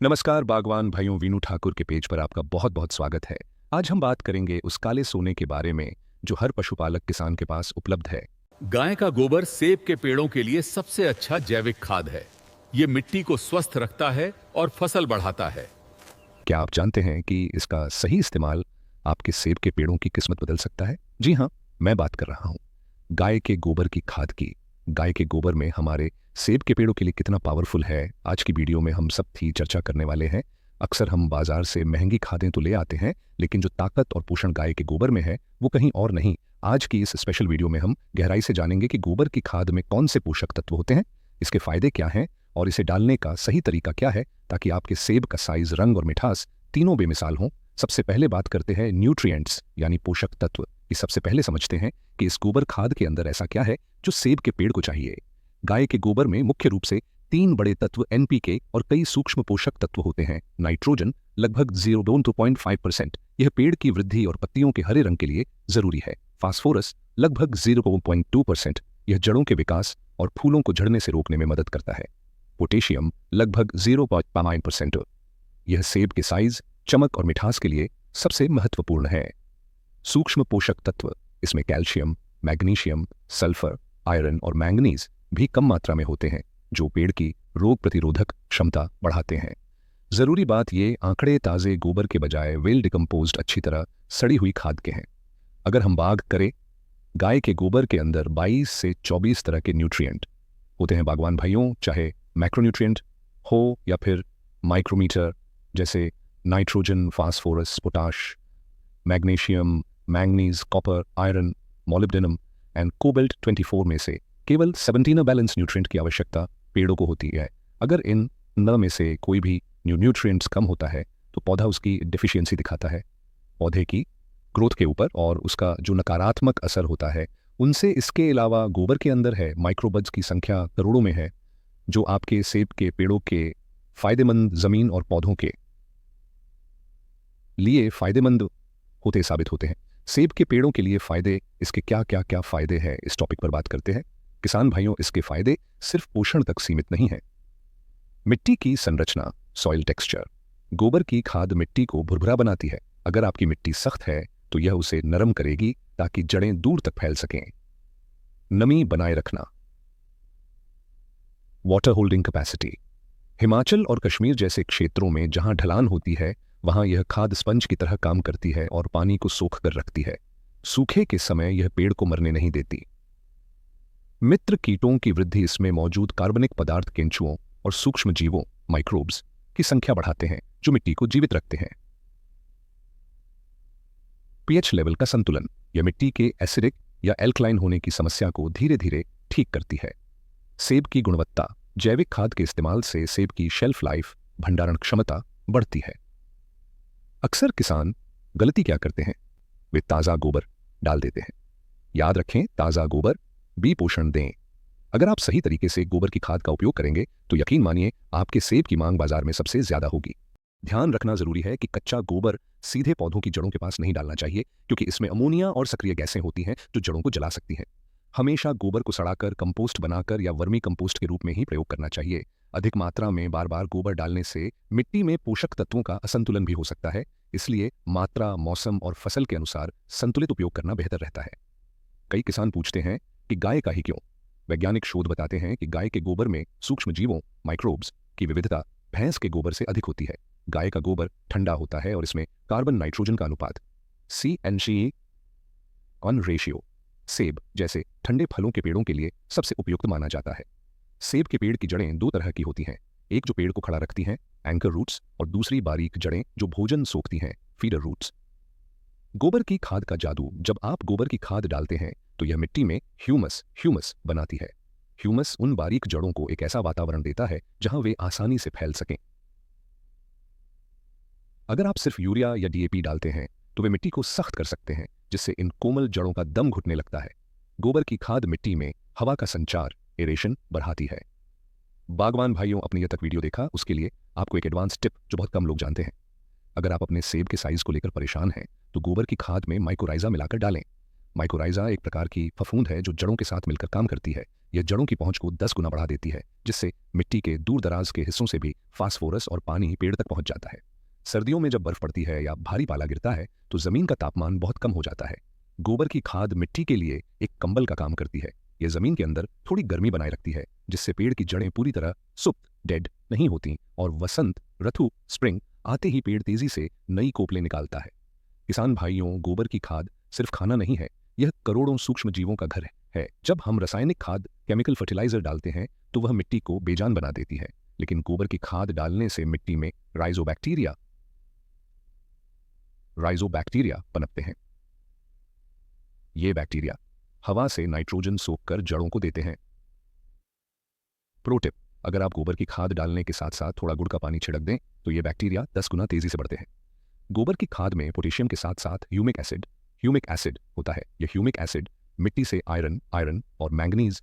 नमस्कार बागवान भाइयों, वीनू ठाकुर के पेज पर आपका बहुत बहुत स्वागत है। आज हम बात करेंगे उस काले सोने के बारे में जो हर पशुपालक किसान के पास उपलब्ध है। गाय का गोबर सेब के पेड़ों के लिए सबसे अच्छा जैविक खाद है। ये मिट्टी को स्वस्थ रखता है और फसल बढ़ाता है। क्या आप जानते हैं कि इसका सही इस्तेमाल आपके सेब के पेड़ों की किस्मत बदल सकता है? जी हाँ, मैं बात कर रहा हूँ गाय के गोबर की खाद की। गाय के गोबर में हमारे सेब के पेड़ों के लिए कितना पावरफुल है, आज की वीडियो में हम सब थी चर्चा करने वाले हैं। अक्सर हम बाजार से महंगी खादें तो ले आते हैं, लेकिन जो ताकत और पोषण गाय के गोबर में है वो कहीं और नहीं। आज की इस स्पेशल वीडियो में हम गहराई से जानेंगे कि गोबर की खाद में कौन से पोषक तत्व होते हैं, इसके फायदे क्या हैं और इसे डालने का सही तरीका क्या है ताकि आपके सेब का साइज, रंग और मिठास तीनों बेमिसाल हों। सबसे पहले बात करते हैं न्यूट्रिएंट्स यानी पोषक तत्व की। सबसे पहले समझते हैं कि इस गोबर खाद के अंदर ऐसा क्या है जो सेब के पेड़ को चाहिए। गाय के गोबर में मुख्य रूप से 3 बड़े तत्व एनपीके और कई सूक्ष्म पोषक तत्व होते हैं। नाइट्रोजन लगभग 0.5%, यह पेड़ की वृद्धि और पत्तियों के हरे रंग के लिए जरूरी है। फास्फोरस लगभग 0.2%, यह जड़ों के विकास और फूलों को झड़ने से रोकने में मदद करता है। पोटेशियम लगभग 0.9%, यह सेब के साइज, चमक और मिठास के लिए सबसे महत्वपूर्ण है। सूक्ष्म पोषक तत्व, इसमें कैल्शियम, मैग्नीशियम, सल्फर, आयरन और मैंगनीज भी कम मात्रा में होते हैं जो पेड़ की रोग प्रतिरोधक क्षमता बढ़ाते हैं। जरूरी बात ये आंकड़े ताजे गोबर के बजाय वेल डिकम्पोज्ड अच्छी तरह सड़ी हुई खाद के हैं। अगर हम बात करें, गाय के गोबर के अंदर 22 से 24 तरह के न्यूट्रिएंट होते हैं बागवान भाइयों, चाहे मैक्रोन्यूट्रिएंट हो या फिर माइक्रोमीटर, जैसे nitrogen, phosphorus, potash, magnesium, manganese, copper, iron, molybdenum and cobalt 24 में से केवल 17 बैलेंस न्यूट्रिएंट की आवश्यकता पेड़ों को होती है। अगर इन 9 में से कोई भी न्यूट्रिएंट्स कम होता है तो पौधा उसकी डिफिशियंसी दिखाता है। पौधे की ग्रोथ के ऊपर और उसका जो नकारात्मक असर होता है उनसे इसके अलावा गोबर के अंदर है माइक्रोबज की संख्या करोड़ों में है जो आपके सेब के पेड़ों के फायदेमंद जमीन और पौधों के लिए फायदेमंद होते साबित होते हैं। सेब के पेड़ों के लिए फायदे, इसके क्या क्या क्या फायदे हैं, इस टॉपिक पर बात करते हैं। किसान भाइयों, इसके फायदे सिर्फ पोषण तक सीमित नहीं है। मिट्टी की संरचना, सॉइल टेक्सचर। गोबर की खाद मिट्टी को भुरभुरा बनाती है। अगर आपकी मिट्टी सख्त है तो यह उसे नरम करेगी ताकि जड़ें दूर तक फैल सकें। नमी बनाए रखना, वाटर होल्डिंग कैपेसिटी। हिमाचल और कश्मीर जैसे क्षेत्रों में जहां ढलान होती है वहां यह खाद स्पंज की तरह काम करती है और पानी को सोख कर रखती है। सूखे के समय यह पेड़ को मरने नहीं देती। मित्र कीटों की वृद्धि, इसमें मौजूद कार्बनिक पदार्थ केंचुओं और सूक्ष्म जीवों माइक्रोब्स की संख्या बढ़ाते हैं जो मिट्टी को जीवित रखते हैं। पीएच लेवल का संतुलन, यह मिट्टी के एसिडिक या एल्कलाइन होने की समस्या को धीरे धीरे ठीक करती है। सेब की गुणवत्ता, जैविक खाद के इस्तेमाल से सेब की शेल्फ लाइफ, भंडारण क्षमता बढ़ती है। अक्सर किसान गलती क्या करते हैं, वे ताज़ा गोबर डाल देते हैं। याद रखें, ताज़ा गोबर बी पोषण दें। अगर आप सही तरीके से गोबर की खाद का उपयोग करेंगे तो यकीन मानिए आपके सेब की मांग बाजार में सबसे ज्यादा होगी। ध्यान रखना जरूरी है कि कच्चा गोबर सीधे पौधों की जड़ों के पास नहीं डालना चाहिए क्योंकि इसमें अमोनिया और सक्रिय गैसें होती हैं जो जड़ों को जला सकती हैं। हमेशा गोबर को सड़ाकर, कंपोस्ट बनाकर या वर्मी कंपोस्ट के रूप में ही प्रयोग करना चाहिए। अधिक मात्रा में बार बार गोबर डालने से मिट्टी में पोषक तत्वों का असंतुलन भी हो सकता है, इसलिए मात्रा, मौसम और फसल के अनुसार संतुलित उपयोग करना बेहतर रहता है। कई किसान पूछते हैं कि गाय का ही क्यों? वैज्ञानिक शोध बताते हैं कि गाय के गोबर में सूक्ष्म जीवों माइक्रोब्स की विविधता भैंस के गोबर से अधिक होती है। गाय का गोबर ठंडा होता है और इसमें कार्बन नाइट्रोजन का अनुपात CNC-1 रेशियो सेब जैसे ठंडे फलों के पेड़ों के लिए सबसे उपयुक्त माना जाता है। सेब के पेड़ की जड़ें 2 तरह की होती हैं, एक जो पेड़ को खड़ा रखती हैं, एंकर रूट्स, और दूसरी बारीक जड़ें जो भोजन सोखती हैं, फीडर रूट्स। गोबर की खाद का जादू, जब आप गोबर की खाद डालते हैं तो यह मिट्टी में ह्यूमस बनाती है। ह्यूमस उन बारीक जड़ों को एक ऐसा वातावरण देता है जहां वे आसानी से फैल सकें। अगर आप सिर्फ यूरिया या DAP डालते हैं तो वे मिट्टी को सख्त कर सकते हैं जिससे इन कोमल जड़ों का दम घुटने लगता है। गोबर की खाद मिट्टी में हवा का संचार, एरेशन बढ़ाती है। बागवान भाइयों, अपने यह तक वीडियो देखा उसके लिए आपको एक एडवांस टिप जो बहुत कम लोग जानते हैं। अगर आप अपने सेब के साइज को लेकर परेशान हैं तो गोबर की खाद में माइकोराइजा मिलाकर डालें। माइकोराइजा एक प्रकार की फफूंद है जो जड़ों के साथ मिलकर काम करती है। यह जड़ों की पहुंच को 10 गुना बढ़ा देती है, जिससे मिट्टी के दूर दराज के हिस्सों से भी फास्फोरस और पानी पेड़ तक पहुंच जाता है। सर्दियों में जब बर्फ पड़ती है या भारी पाला गिरता है तो जमीन का तापमान बहुत कम हो जाता है। गोबर की खाद मिट्टी के लिए एक कंबल का काम करती है। यह जमीन के अंदर थोड़ी गर्मी बनाए रखती है, जिससे पेड़ की जड़ें पूरी तरह सुप्त डेड नहीं होती और वसंत ऋतु स्प्रिंग आते ही पेड़ तेजी से नई कोपलें निकालता है। किसान भाइयों, गोबर की खाद सिर्फ खाना नहीं है, यह करोड़ों सूक्ष्म जीवों का घर है। जब हम रासायनिक खाद केमिकल फर्टिलाइजर डालते हैं तो वह मिट्टी को बेजान बना देती है, लेकिन गोबर की खाद डालने से मिट्टी में राइजोबैक्टीरिया पनपते हैं। ये बैक्टीरिया हवा से नाइट्रोजन सोखकर जड़ों को देते हैं। प्रो टिप, अगर आप गोबर की खाद डालने के साथ साथ थोड़ा गुड़ का पानी छिड़क दें तो ये बैक्टीरिया 10 गुना तेजी से बढ़ते हैं। गोबर की खाद में पोटेशियम के साथ साथ ह्यूमिक एसिड होता है। यह ह्यूमिक एसिड मिट्टी से आयरन और मैंगनीज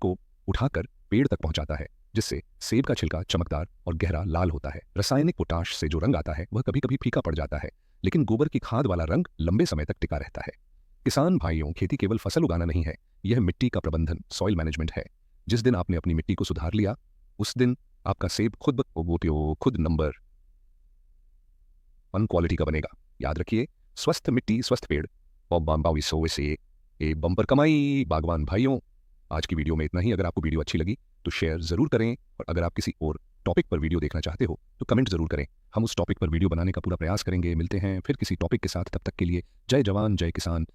को उठाकर पेड़ तक पहुंचाता है, जिससे सेब का छिलका चमकदार और गहरा लाल होता है। रासायनिक पोटाश से जो रंग आता है वह कभी कभी फीका पड़ जाता है, लेकिन गोबर की खाद वाला रंग लंबे समय तक टिका रहता है। किसान भाइयों, खेती केवल फसल उगाना नहीं है, यह मिट्टी का प्रबंधन, सॉइल मैनेजमेंट है। जिस दिन आपने अपनी मिट्टी को सुधार लिया, उस दिन आपका सेब खुद नंबर 1 क्वालिटी का बनेगा। याद रखिए, स्वस्थ मिट्टी स्वस्थ पेड़ और बाम्बावी सोवे से ए बम्पर कमाई। बागवान भाइयों, आज की वीडियो में इतना ही। अगर आपको वीडियो अच्छी लगी तो शेयर जरूर करें, और अगर आप किसी और टॉपिक पर वीडियो देखना चाहते हो तो कमेंट जरूर करें। हम उस टॉपिक पर वीडियो बनाने का पूरा प्रयास करेंगे। मिलते हैं फिर किसी टॉपिक के साथ, तब तक के लिए जय जवान जय किसान,